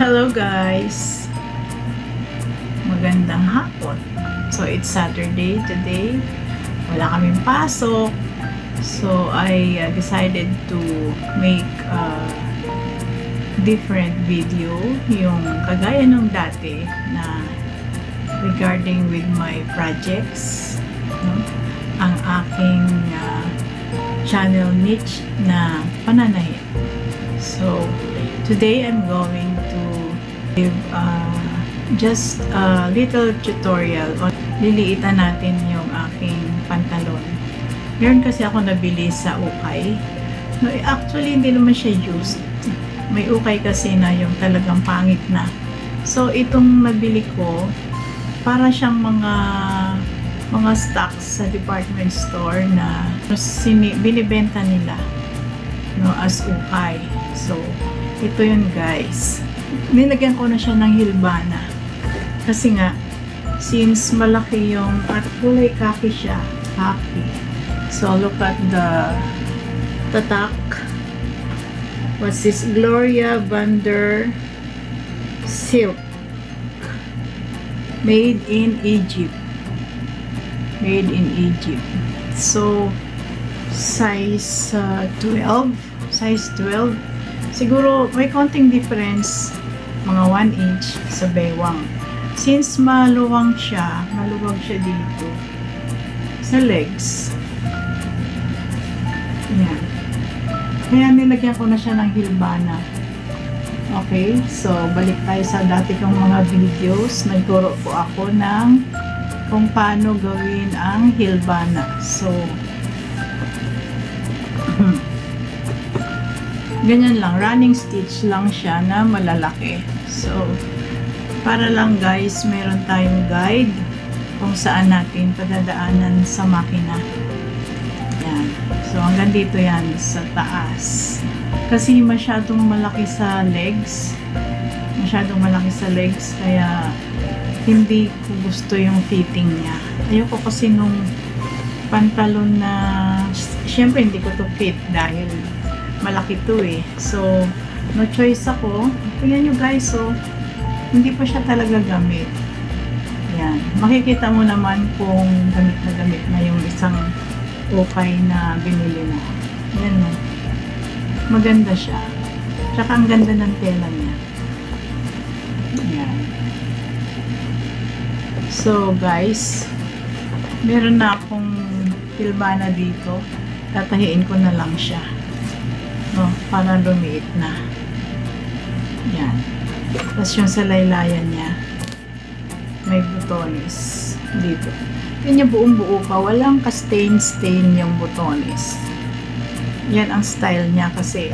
Hello guys! Magandang hapon. So it's Saturday today. Wala kaming pasok. So I decided to make a different video. Yung kagaya nung dati na regarding with my projects. No? Ang aking channel niche na pananahin. So today I'm going to give just a little tutorial on liliitan natin yung aking pantalon. Meron kasi ako nabili sa ukay. No, actually hindi naman siya used. May ukay kasi na yung talagang pangit na. So itong nabili ko para siyang mga stocks sa department store na binibenta nila, no, as ukay. So ito yun guys. Nilagyan ko na siya ng hilbana. Kasi nga, since malaki yung, at kulay khaki siya. Khaki. So look at the tatak. What's this? Gloria Vander Silk. Made in Egypt. Made in Egypt. So, size 12. Size 12. Siguro may konting difference, mga 1 inch sa baywang. Since maluwag siya dito sa legs. Yan. Kaya nilagyan ko na siya ng hilbana. Okay, so balik tayo sa dati kong mga videos. Nagturo po ako ng kung paano gawin ang hilbana. So, ganyan lang, running stitch lang siya na malalaki. So, para lang guys, meron tayong guide kung saan natin padadaanan sa makina. Yan. So, hanggang dito yan sa taas. Kasi masyadong malaki sa legs. Kaya hindi ko gusto yung fitting niya. Ayoko kasi nung pantalon na, syempre hindi ko to fit dahil malaki to eh. So, no choice ako. Tingnan nyo guys, so, hindi pa siya talaga gamit. Yan. Makikita mo naman kung gamit na yung isang ukay na binili mo. Yan no. Maganda siya. Tsaka ang ganda ng tela niya. Yan. So, guys, meron na akong hilbana dito. Tatahiin ko na lang siya. No, para lumiit na. Yan. Tapos yung sa laylayan niya, may butones dito. Yan yung buong buo pa. Walang ka-stain yung butones. Yan ang style niya kasi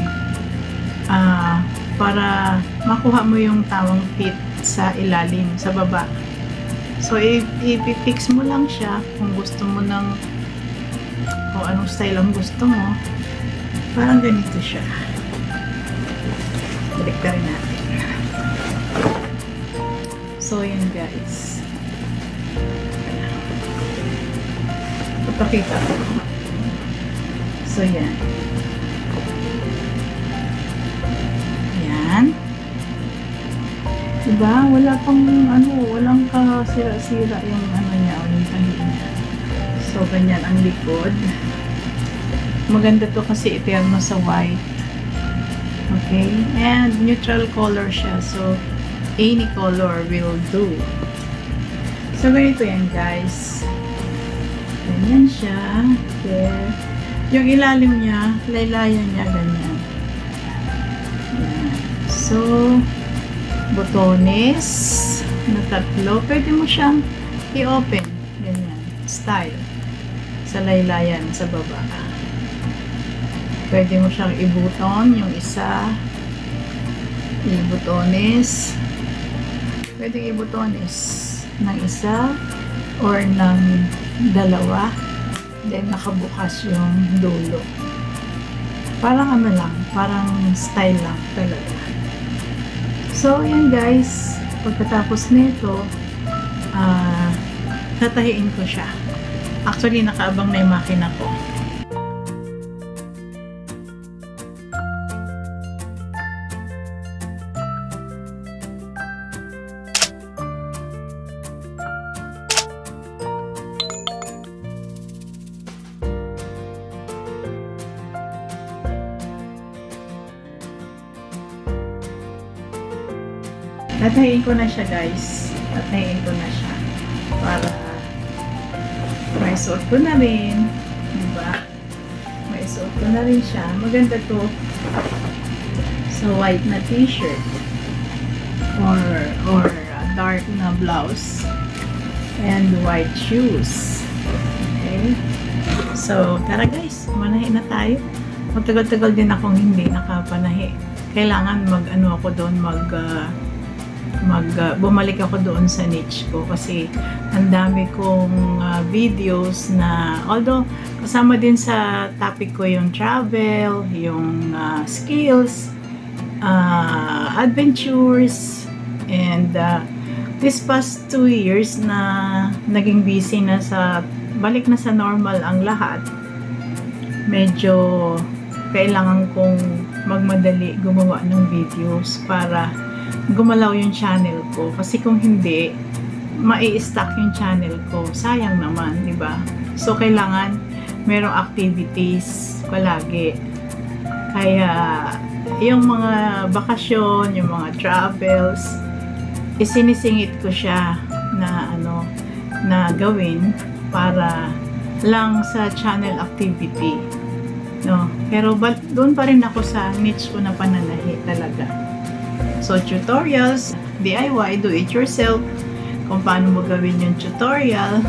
para makuha mo yung tamang fit sa ilalim, sa baba. So, i-fix mo lang siya kung gusto mo ng kung anong style ang gusto mo. Parang ganito siya. Balik na rin natin. So, yun guys. Papakita ko. So, yan. Yan. Diba? Wala pang walang kasira-sira yung niya, yung tahi niya. So, ganyan ang likod. Maganda to kasi eterno sa white. Okay? And neutral color siya. So, any color will do. So, ganito yan guys. Ganyan siya. There. Yung ilalim niya, laylayan niya, ganyan. Yan. So, botones na tatlo. Pwede mo siyang i-open. Ganyan. Style. Sa laylayan, sa baba. Pwede mo siyang i-button yung isa. I-butones. Pwede i-butones ng isa or ng dalawa. Then, nakabukas yung dulo. Parang lang. Parang style lang talaga. So, yan guys. Pagkatapos nito, tatahiin ko siya. Actually, nakaabang na yung makina ko. Tatahiin ko na siya, guys. Tatahiin ko na siya. Para may suot ko na rin. Diba? May suot ko na rin siya. Maganda to. So, white na t-shirt. Or dark na blouse. And white shoes. Okay? So, tara guys. Manahi na tayo. Matagal-tagal din akong hindi nakapanahi. Kailangan mag-ano ako doon, bumalik ako doon sa niche ko kasi ang dami kong videos na, although kasama din sa topic ko yung travel, yung skills, adventures, and this past 2 years na naging busy na balik na sa normal ang lahat, medyo kailangan kong magmadali gumawa ng videos para gumalaw yung channel ko. Kasi kung hindi, mai-stuck yung channel ko. Sayang naman, di ba? So, kailangan merong activities palagi. Kaya, yung mga bakasyon, yung mga travels, isinisingit ko siya na gawin para lang sa channel activity. No? Pero doon pa rin ako sa niche ko na pananahi talaga. So, tutorials, DIY, do it yourself, kung paano mo gawin yung tutorial,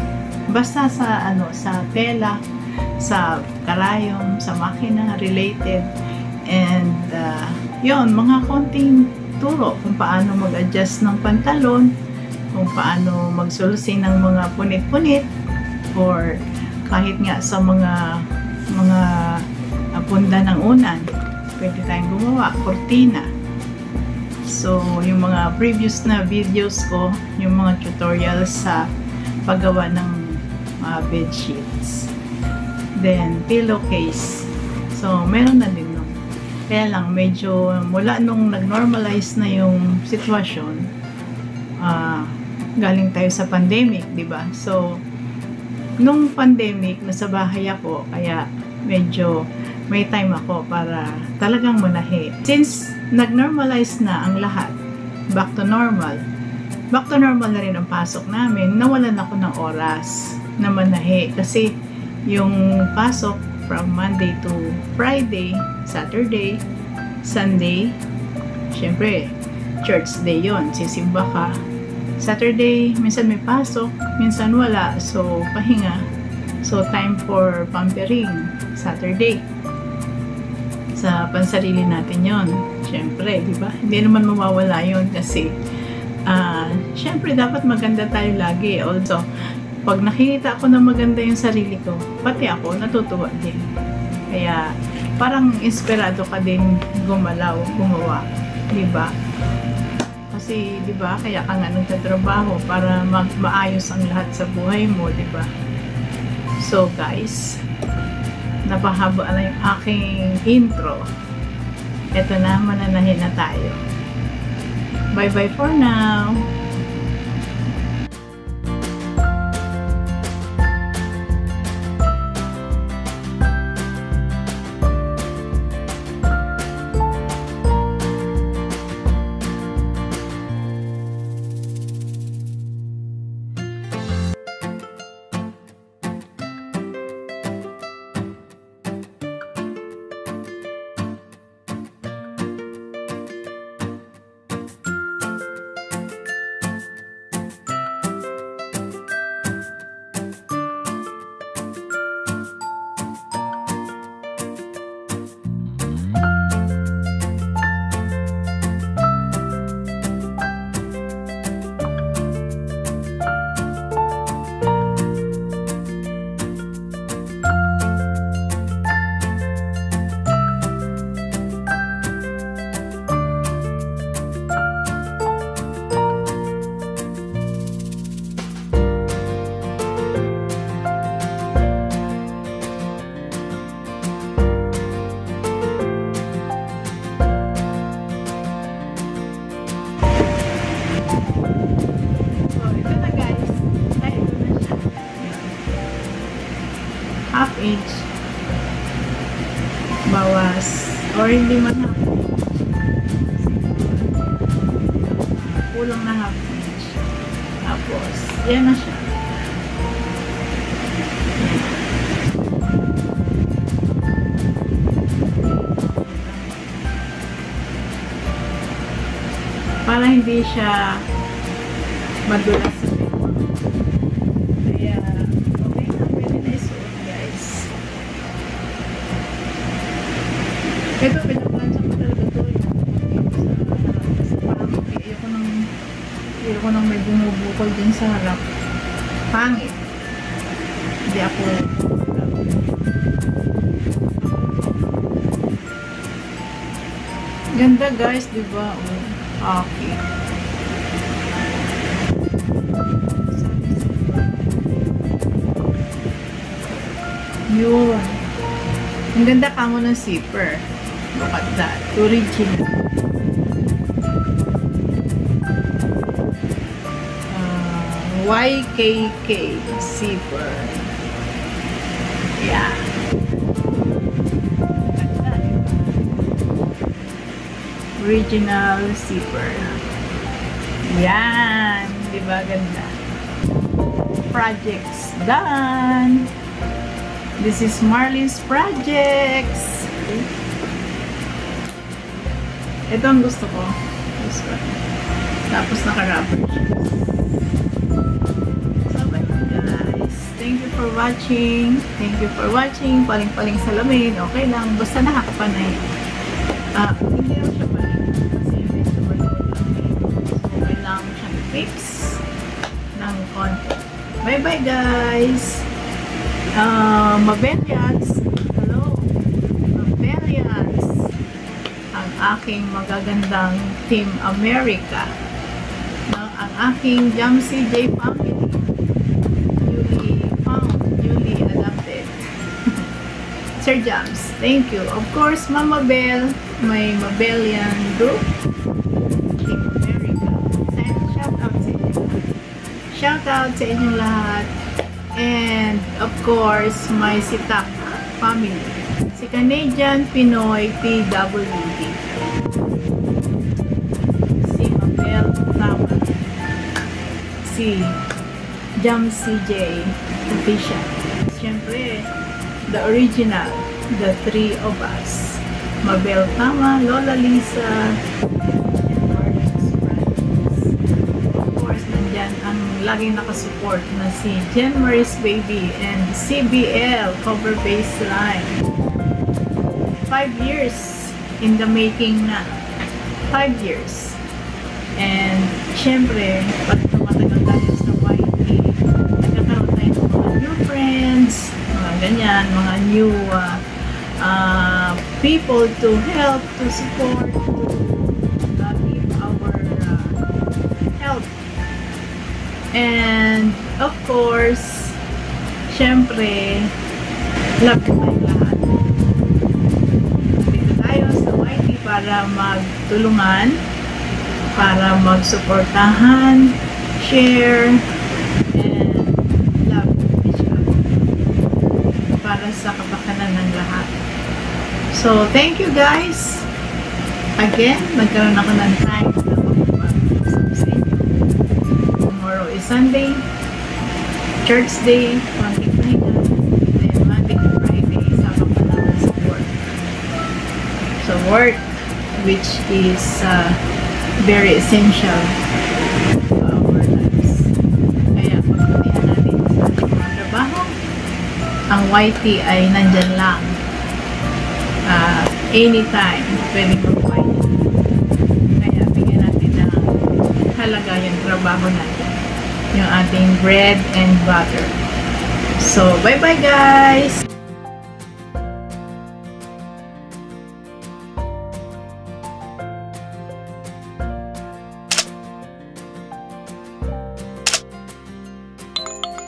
basta sa tela, sa karayom, sa makina, related, and yun, mga konting turo kung paano mag-adjust ng pantalon, kung paano magsulsi ng mga punit-punit, or kahit nga sa mga punda ng unan, pwede tayong gumawa, kortina. So, yung mga previous na videos ko, yung mga tutorials sa paggawa ng bed sheets. Then, pillowcase. So, meron na din nun. Kaya lang, medyo mula nung nag-normalize na yung sitwasyon, galing tayo sa pandemic, di ba? So, nung pandemic, nasa bahay ako, kaya medyo may time ako para talagang manahi. Since nag-normalize na ang lahat, back to normal na rin ang pasok namin, nawalan ako ng oras na manahi. Kasi yung pasok from Monday to Friday, Saturday, Sunday, syempre, church day yon, sisimba ka. Saturday, minsan may pasok, minsan wala, so pahinga. So, time for pampering, Saturday. Sa pansarili natin yon, syempre, di ba? Hindi naman mawawala yon kasi syempre dapat maganda tayo lagi. Also, pag nakikita ako na maganda yung sarili ko, pati ako natutuwa din. Kaya parang inspirado ka din gumawa, di ba? Kasi di ba, kaya ka nga nagtatrabaho para maayos ang lahat sa buhay mo, di ba? So guys, napahaba na yung aking intro. Ito na, mananahin na tayo. Bye-bye for now! H bawas or hindi man kulang na half inch. Tapos, yan na siya. Para hindi siya madulas sa peko. Kaya, okay na, pwede na isuot, guys. Ito, pinaplansya ko talaga ito. Sa pangit. Ayoko nang may bumubukol din sa harap. Pangit. Hindi ako ganda, guys, diba? Oh, okay. Yun. Ang ganda ka mo ng zipper. Look at that. Original. YKK zipper. Yeah. Original zipper. Yan. Diba ganda? Projects done. This is Marlene's projects. Ito ang gusto ko. This one. Tapos naka-rubber shoes. So, bye guys. Thank you for watching. Thank you for watching. Paling-paling salamin. Okay lang. Basta nakakapanay. Hindi lang siya paling. Kasi yung vegetable oil lang eh. So, kailangan mo siyang fix ng konti. Bye-bye guys. Mabelians. Hello. Mabelians. Ang aking magagandang Team America. Ang aking Jamsi J family. Newly adopted. Sir Jams, thank you. Of course, Mama Bell, my Mabelian group. Team America. Shout out sa inyo. Shout out sa inyong lahat. And, of course, my Sitak family. Si Canadian Pinoy PWD. Si Mabel Tama. Si Jam CJ Official. Siyempre, the original, the three of us. Mabel Tama, Lola Lisa, and Marlene's friends. Of course, nandyan ang laging nakasupport na si Jen Marie's Baby and CBL cover baseline. 5 years in the making na. 5 years. And syempre, pag tumatagal tayo sa YT, nagkakaroon tayo ng mga new friends, mga ganyan, mga new people to help, to support, to give our help. And of course, syempre, love ko tayong lahat. Dito tayo sa YT para magtulungan, para magsuportahan, share, and love each other. Para sa kapakanan ng lahat. So, thank you guys. Again, nagkaroon ako ng time na mag-usap sa inyo. Tomorrow is Sunday, church day, Monday pahinga, and Monday to Friday, Sabado na naman sa work. So, work, which is very essential to our lives. Kaya, pagpatihan natin sa ating mga trabaho, ang YT ay nandyan lang. Anytime, pwedeng mag-YT. Kaya, bigyan natin ng halaga yung trabaho natin. Yung ating bread and butter. So, bye-bye guys!